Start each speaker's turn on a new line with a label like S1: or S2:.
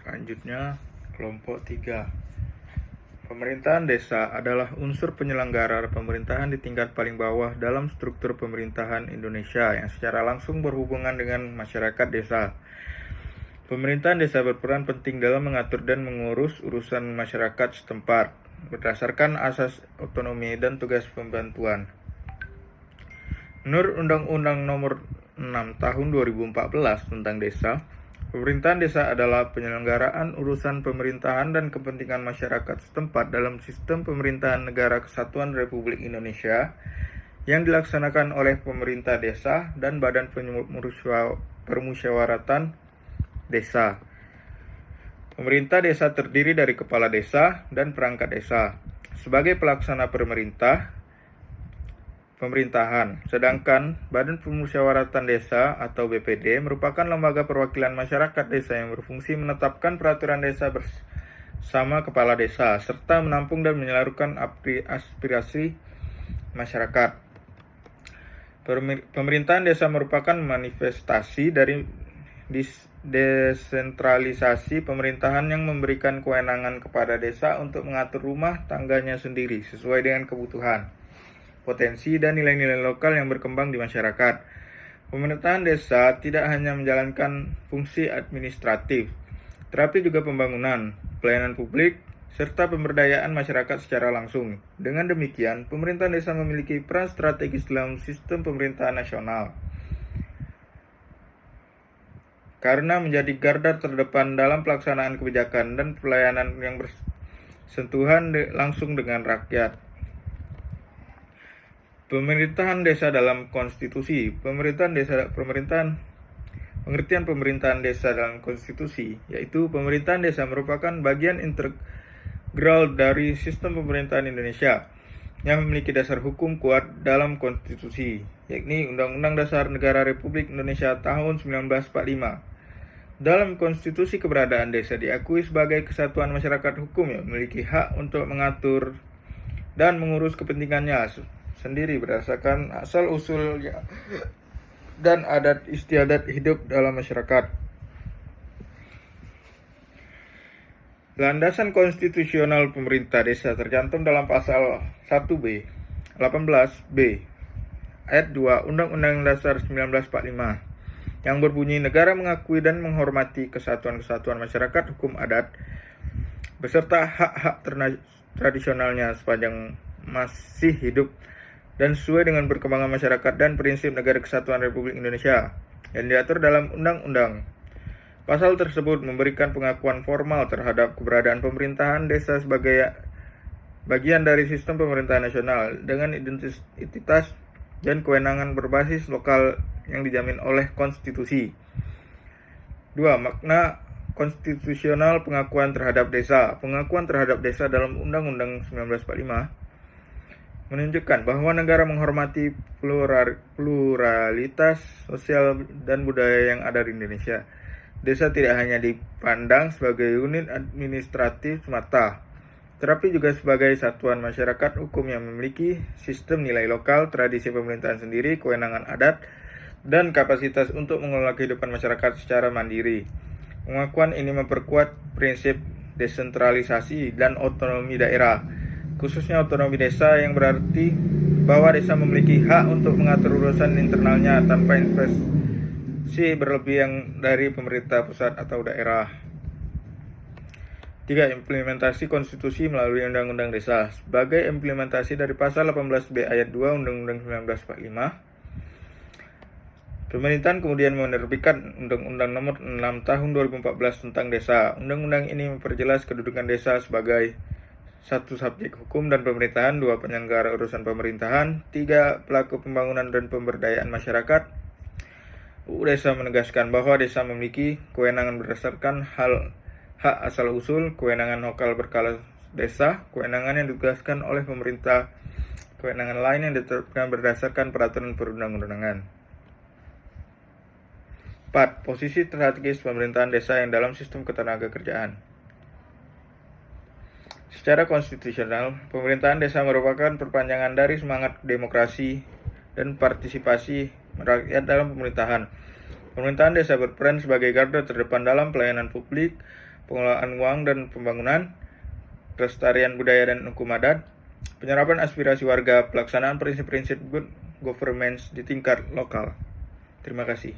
S1: Selanjutnya, kelompok 3. Pemerintahan desa adalah unsur penyelenggara pemerintahan di tingkat paling bawah dalam struktur pemerintahan Indonesia yang secara langsung berhubungan dengan masyarakat desa. Pemerintahan desa berperan penting dalam mengatur dan mengurus urusan masyarakat setempat berdasarkan asas otonomi dan tugas pembantuan. Menurut Undang-Undang Nomor 6 Tahun 2014 tentang Desa, pemerintahan desa adalah penyelenggaraan urusan pemerintahan dan kepentingan masyarakat setempat dalam sistem pemerintahan Negara Kesatuan Republik Indonesia yang dilaksanakan oleh pemerintah desa dan badan permusyawaratan desa. Pemerintah desa terdiri dari kepala desa dan perangkat desa sebagai pelaksana pemerintahan, sedangkan Badan Permusyawaratan Desa atau BPD merupakan lembaga perwakilan masyarakat desa yang berfungsi menetapkan peraturan desa bersama kepala desa, serta menampung dan menyalurkan aspirasi masyarakat. Pemerintahan desa merupakan manifestasi dari desentralisasi pemerintahan yang memberikan kewenangan kepada desa untuk mengatur rumah tangganya sendiri sesuai dengan kebutuhan, potensi, dan nilai-nilai lokal yang berkembang di masyarakat. Pemerintahan desa tidak hanya menjalankan fungsi administratif, tetapi juga pembangunan, pelayanan publik, serta pemberdayaan masyarakat secara langsung. Dengan demikian, pemerintahan desa memiliki peran strategis dalam sistem pemerintahan nasional, karena menjadi garda terdepan dalam pelaksanaan kebijakan dan pelayanan yang bersentuhan langsung dengan rakyat. Pemerintahan desa dalam konstitusi. Pengertian pemerintahan desa dalam konstitusi, yaitu pemerintahan desa merupakan bagian integral dari sistem pemerintahan Indonesia yang memiliki dasar hukum kuat dalam konstitusi, yakni Undang-Undang Dasar Negara Republik Indonesia tahun 1945. Dalam konstitusi, keberadaan desa diakui sebagai kesatuan masyarakat hukum yang memiliki hak untuk mengatur dan mengurus kepentingannya sendiri berdasarkan asal-usul dan adat istiadat hidup dalam masyarakat. Landasan konstitusional pemerintah desa tercantum dalam pasal 1B, 18B, ayat 2 Undang-Undang Dasar 1945 yang berbunyi, negara mengakui dan menghormati kesatuan-kesatuan masyarakat hukum adat beserta hak-hak tradisionalnya sepanjang masih hidup dan sesuai dengan perkembangan masyarakat dan prinsip Negara Kesatuan Republik Indonesia yang diatur dalam undang-undang. Pasal tersebut memberikan pengakuan formal terhadap keberadaan pemerintahan desa sebagai bagian dari sistem pemerintahan nasional dengan identitas dan kewenangan berbasis lokal yang dijamin oleh konstitusi. 2. Makna konstitusional pengakuan terhadap desa. Pengakuan terhadap desa dalam Undang-Undang 1945 menunjukkan bahwa negara menghormati pluralitas sosial dan budaya yang ada di Indonesia. Desa tidak hanya dipandang sebagai unit administratif semata, tetapi juga sebagai satuan masyarakat hukum yang memiliki sistem nilai lokal, tradisi pemerintahan sendiri, kewenangan adat, dan kapasitas untuk mengelola kehidupan masyarakat secara mandiri. Pengakuan ini memperkuat prinsip desentralisasi dan otonomi daerah, khususnya otonomi desa, yang berarti bahwa desa memiliki hak untuk mengatur urusan internalnya tanpa investasi berlebih yang dari pemerintah pusat atau daerah. 3. Implementasi konstitusi melalui Undang-Undang Desa. Sebagai implementasi dari pasal 18B ayat 2 Undang-Undang 1945, pemerintahan kemudian menerbitkan Undang-Undang Nomor 6 Tahun 2014 tentang Desa. Undang-undang ini memperjelas kedudukan desa sebagai 1. Subjek hukum dan pemerintahan, 2. Penyelenggara urusan pemerintahan, 3. Pelaku pembangunan dan pemberdayaan masyarakat. UU Desa menegaskan bahwa desa memiliki kewenangan berdasarkan hak asal-usul, kewenangan lokal berkala desa, kewenangan yang ditugaskan oleh pemerintah, kewenangan lain yang ditetapkan berdasarkan peraturan perundang-undangan. 4. Posisi strategis pemerintahan desa yang dalam sistem ketenagakerjaan. Secara konstitusional, pemerintahan desa merupakan perpanjangan dari semangat demokrasi dan partisipasi rakyat dalam pemerintahan. Pemerintahan desa berperan sebagai garda terdepan dalam pelayanan publik, pengelolaan uang dan pembangunan, kelestarian budaya dan hukum adat, penyerapan aspirasi warga, pelaksanaan prinsip-prinsip good governance di tingkat lokal. Terima kasih.